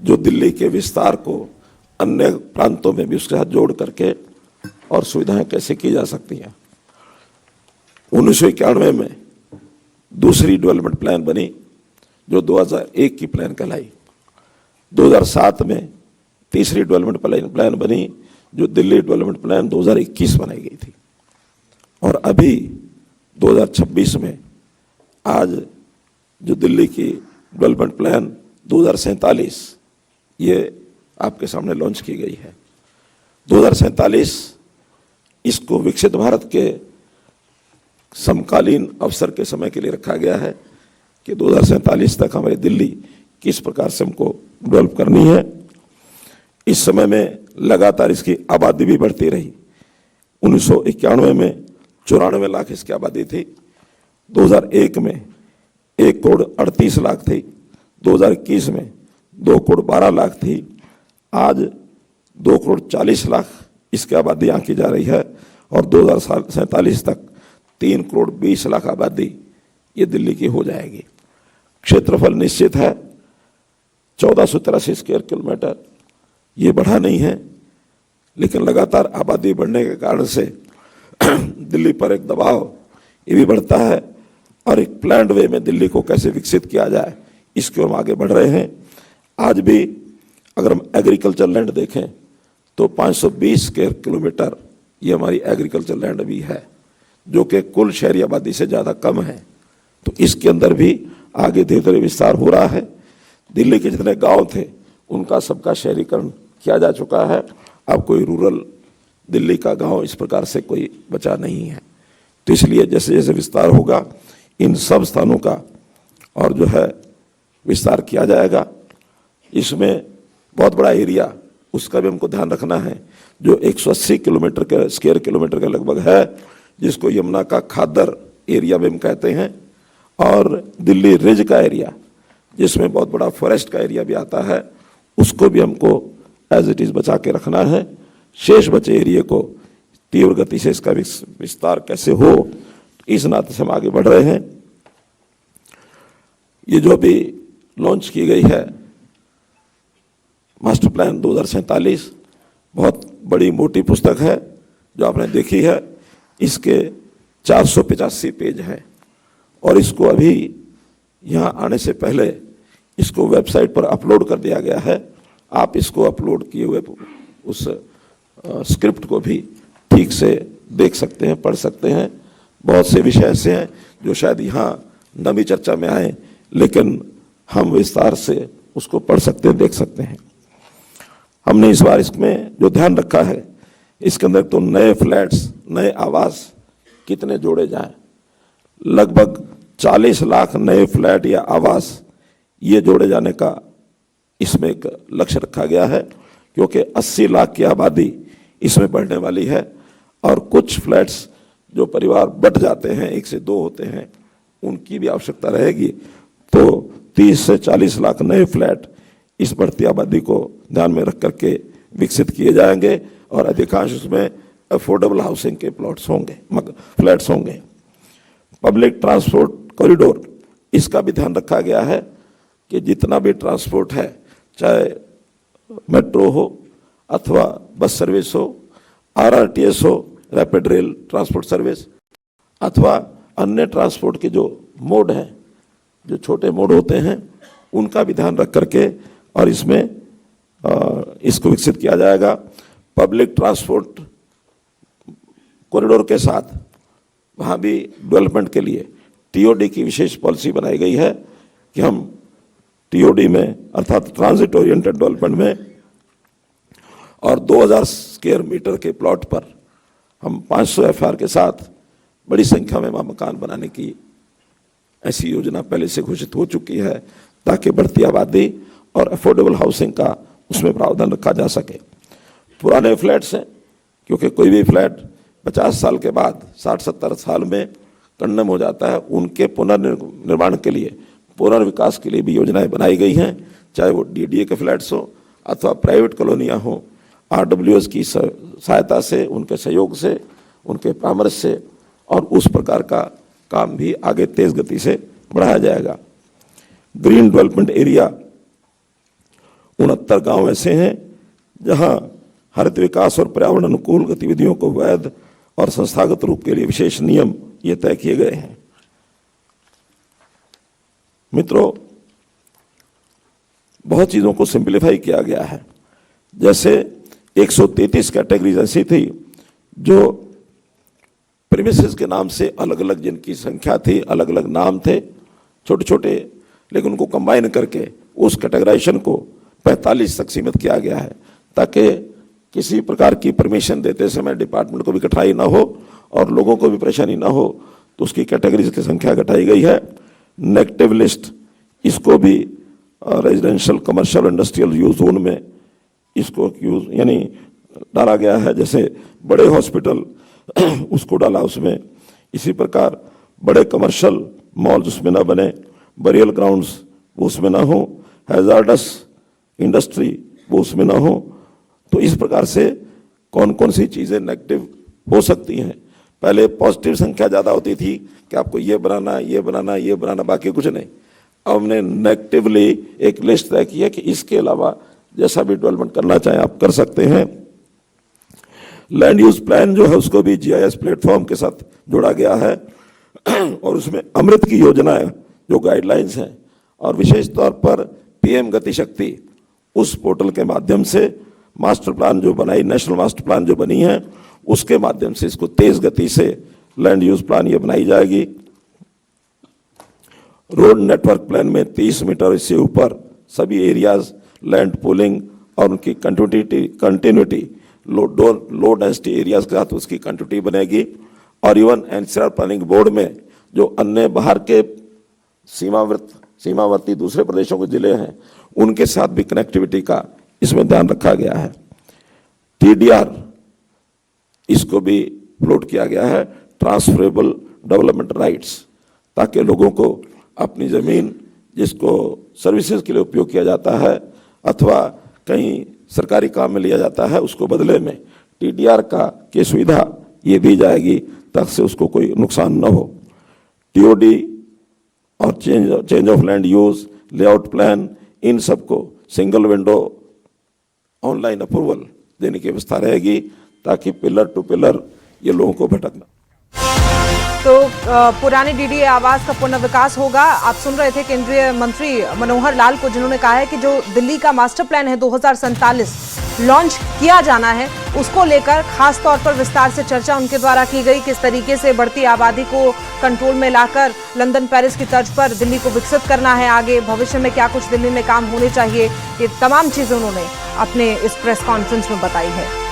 जो दिल्ली के विस्तार को अन्य प्रांतों में भी उसके साथ जोड़ करके और सुविधाएं कैसे की जा सकती हैं। 1991 में दूसरी डेवलपमेंट प्लान बनी जो 2001 की प्लान कहलाई। 2007 में तीसरी डेवलपमेंट प्लान बनी जो दिल्ली डेवलपमेंट प्लान 2021 बनाई गई थी। और अभी 2026 में आज जो दिल्ली की डेवलपमेंट प्लान 2047 ये आपके सामने लॉन्च की गई है। 2047 इसको विकसित भारत के समकालीन अवसर के समय के लिए रखा गया है कि 2047 तक हमारी दिल्ली किस प्रकार से हमको डेवलप करनी है। इस समय में लगातार इसकी आबादी भी बढ़ती रही। 1991 में 94 लाख इसकी आबादी थी, 2001 में 1 करोड़ 38 लाख थी, 2021 में 2 करोड़ 12 लाख थी, आज 2 करोड़ 40 लाख इसकी आबादी आंकी जा रही है और 2047 तक 3 करोड़ 20 लाख आबादी ये दिल्ली की हो जाएगी। क्षेत्रफल निश्चित है 1483 स्क्वायर किलोमीटर, ये बढ़ा नहीं है, लेकिन लगातार आबादी बढ़ने के कारण से दिल्ली पर एक दबाव ये भी बढ़ता है और एक प्लान्ड वे में दिल्ली को कैसे विकसित किया जाए इसकी ओर हम आगे बढ़ रहे हैं। आज भी अगर हम एग्रीकल्चर लैंड देखें तो 520 स्क्वायर किलोमीटर ये हमारी एग्रीकल्चर लैंड भी है जो कि कुल शहरी आबादी से ज़्यादा कम है। तो इसके अंदर भी आगे धीरे धीरे विस्तार हो रहा है। दिल्ली के जितने गांव थे उनका सबका शहरीकरण किया जा चुका है। अब कोई रूरल दिल्ली का गांव इस प्रकार से कोई बचा नहीं है। तो इसलिए जैसे जैसे विस्तार होगा इन सब स्थानों का और जो है विस्तार किया जाएगा। इसमें बहुत बड़ा एरिया उसका भी हमको ध्यान रखना है जो 180 किलोमीटर के स्क्वायर किलोमीटर के लगभग है, जिसको यमुना का खादर एरिया भी हम कहते हैं, और दिल्ली रिज का एरिया जिसमें बहुत बड़ा फॉरेस्ट का एरिया भी आता है, उसको भी हमको एज इट इज़ बचा के रखना है। शेष बचे एरिया को तीव्र गति से इसका विस्तार कैसे हो, इस नाते से हम आगे बढ़ रहे हैं। ये जो भी लॉन्च की गई है मास्टर प्लान 2047 बहुत बड़ी मोटी पुस्तक है जो आपने देखी है। इसके 485 पेज हैं और इसको अभी यहाँ आने से पहले इसको वेबसाइट पर अपलोड कर दिया गया है। आप इसको अपलोड किए हुए उस स्क्रिप्ट को भी ठीक से देख सकते हैं, पढ़ सकते हैं। बहुत से विषय ऐसे हैं जो शायद यहाँ न भी चर्चा में आए, लेकिन हम विस्तार से उसको पढ़ सकते हैं, देख सकते हैं। हमने इस बार इसमें जो ध्यान रखा है इसके अंदर तो नए फ्लैट्स, नए आवास कितने जोड़े जाएं, लगभग 40 लाख नए फ्लैट या आवास ये जोड़े जाने का इसमें एक लक्ष्य रखा गया है, क्योंकि 80 लाख की आबादी इसमें बढ़ने वाली है और कुछ फ्लैट्स जो परिवार बट जाते हैं, 1 से 2 होते हैं, उनकी भी आवश्यकता रहेगी। तो 30 से 40 लाख नए फ्लैट इस बढ़ती आबादी को ध्यान में रख करके विकसित किए जाएंगे और अधिकांश उसमें अफोर्डेबल हाउसिंग के प्लॉट्स होंगे, फ्लैट्स होंगे। पब्लिक ट्रांसपोर्ट कॉरिडोर इसका भी ध्यान रखा गया है कि जितना भी ट्रांसपोर्ट है, चाहे मेट्रो हो अथवा बस सर्विस हो, आरआरटीएस हो, रैपिड रेल ट्रांसपोर्ट सर्विस, अथवा अन्य ट्रांसपोर्ट के जो मोड हैं, जो छोटे मोड होते हैं, उनका भी ध्यान रख करके और इसमें इसको विकसित किया जाएगा। पब्लिक ट्रांसपोर्ट कॉरिडोर के साथ वहाँ भी डेवलपमेंट के लिए टीओडी की विशेष पॉलिसी बनाई गई है कि हम टीओडी में अर्थात ट्रांजिट ओरिएंटेड डेवलपमेंट में और 2000 स्क्वायर मीटर के प्लॉट पर हम 500 एफआर के साथ बड़ी संख्या में वहाँ मकान बनाने की ऐसी योजना पहले से घोषित हो चुकी है, ताकि बढ़ती आबादी और अफोर्डेबल हाउसिंग का उसमें प्रावधान रखा जा सके। पुराने फ्लैट्स हैं, क्योंकि कोई भी फ्लैट 50 साल के बाद 60-70 साल में कंडम हो जाता है, उनके पुनर्निर्माण के लिए, पुनर्विकास के लिए भी योजनाएं बनाई गई हैं, चाहे वो डीडीए के फ्लैट्स हो अथवा प्राइवेट कॉलोनियाँ हों। आरडब्ल्यूएस की सहायता से, उनके सहयोग से, उनके परामर्श से और उस प्रकार का काम भी आगे तेज गति से बढ़ाया जाएगा। ग्रीन डेवलपमेंट एरिया 69 गांव ऐसे हैं जहां हरित विकास और पर्यावरण अनुकूल गतिविधियों को वैध और संस्थागत रूप के लिए विशेष नियम ये तय किए गए हैं। मित्रों, बहुत चीजों को सिंप्लीफाई किया गया है। जैसे 133 कैटेगरीज ऐसी थी जो प्रीमिसेस के नाम से अलग अलग जिनकी संख्या थी, अलग अलग नाम थे, छोटे छोटे, लेकिन उनको कंबाइन करके उस कैटेगराइजेशन को 45 तक सीमित किया गया है, ताकि किसी प्रकार की परमिशन देते समय डिपार्टमेंट को भी कठिनाई ना हो और लोगों को भी परेशानी ना हो, तो उसकी कैटेगरीज की संख्या घटाई गई है। नेगेटिव लिस्ट, इसको भी residential, commercial, industrial use zone में इसको यूज यानी डाला गया है। जैसे बड़े हॉस्पिटल उसको डाला उसमें, इसी प्रकार बड़े कमर्शियल मॉल्स उसमें ना बने, बरियल ग्राउंड्स वो उसमें ना हो, हैजार्डस इंडस्ट्री वो उसमें ना हो। तो इस प्रकार से कौन कौन सी चीज़ें नेगेटिव हो सकती हैं। पहले पॉजिटिव संख्या ज़्यादा होती थी कि आपको ये बनाना, ये बनाना, ये बनाना, बाकी कुछ नहीं। अब हमने नेगेटिवली एक लिस्ट तय की है कि इसके अलावा जैसा भी डेवलपमेंट करना चाहें आप कर सकते हैं। लैंड यूज प्लान जो है उसको भी GIS प्लेटफॉर्म के साथ जोड़ा गया है और उसमें अमृत की योजनाएं जो गाइडलाइंस हैं और विशेष तौर पर PM गति शक्ति उस पोर्टल के माध्यम से मास्टर प्लान जो बनाई, नेशनल मास्टर प्लान जो बनी है, उसके माध्यम से इसको तेज गति से लैंड यूज प्लान ये बनाई जाएगी। रोड नेटवर्क प्लान में 30 मीटर से ऊपर सभी एरियाज लैंड पूलिंग और उनकी कंटिन्यूटी लो डेंसिटी एरियाज के साथ उसकी कंटिन्यूटी बनेगी। और इवन NCR प्लानिंग बोर्ड में जो अन्य बाहर के सीमावर्ती दूसरे प्रदेशों के जिले हैं उनके साथ भी कनेक्टिविटी का इसमें ध्यान रखा गया है। TDR इसको भी फ्लोट किया गया है, ट्रांसफरेबल डेवलपमेंट राइट्स, ताकि लोगों को अपनी ज़मीन जिसको सर्विसेज के लिए उपयोग किया जाता है अथवा कहीं सरकारी काम में लिया जाता है, उसको बदले में TDR की सुविधा ये दी जाएगी ताकि उसको कोई नुकसान न हो। TOD और change of land use, layout plan, इन सबको सिंगल विंडो ऑनलाइन अप्रूवल देने की व्यवस्था रहेगी ताकि पिलर टू पिलर ये लोगों को भटकना। तो पुराने DDA आवास का पुनर्विकास होगा। आप सुन रहे थे केंद्रीय मंत्री मनोहर लाल को, जिन्होंने कहा है कि जो दिल्ली का मास्टर प्लान है 2047 लॉन्च किया जाना है, उसको लेकर खास तौर पर विस्तार से चर्चा उनके द्वारा की गई। किस तरीके से बढ़ती आबादी को कंट्रोल में लाकर लंदन, पेरिस की तर्ज पर दिल्ली को विकसित करना है, आगे भविष्य में क्या कुछ दिल्ली में काम होने चाहिए, ये तमाम चीजें उन्होंने अपने इस प्रेस कॉन्फ्रेंस में बताई है।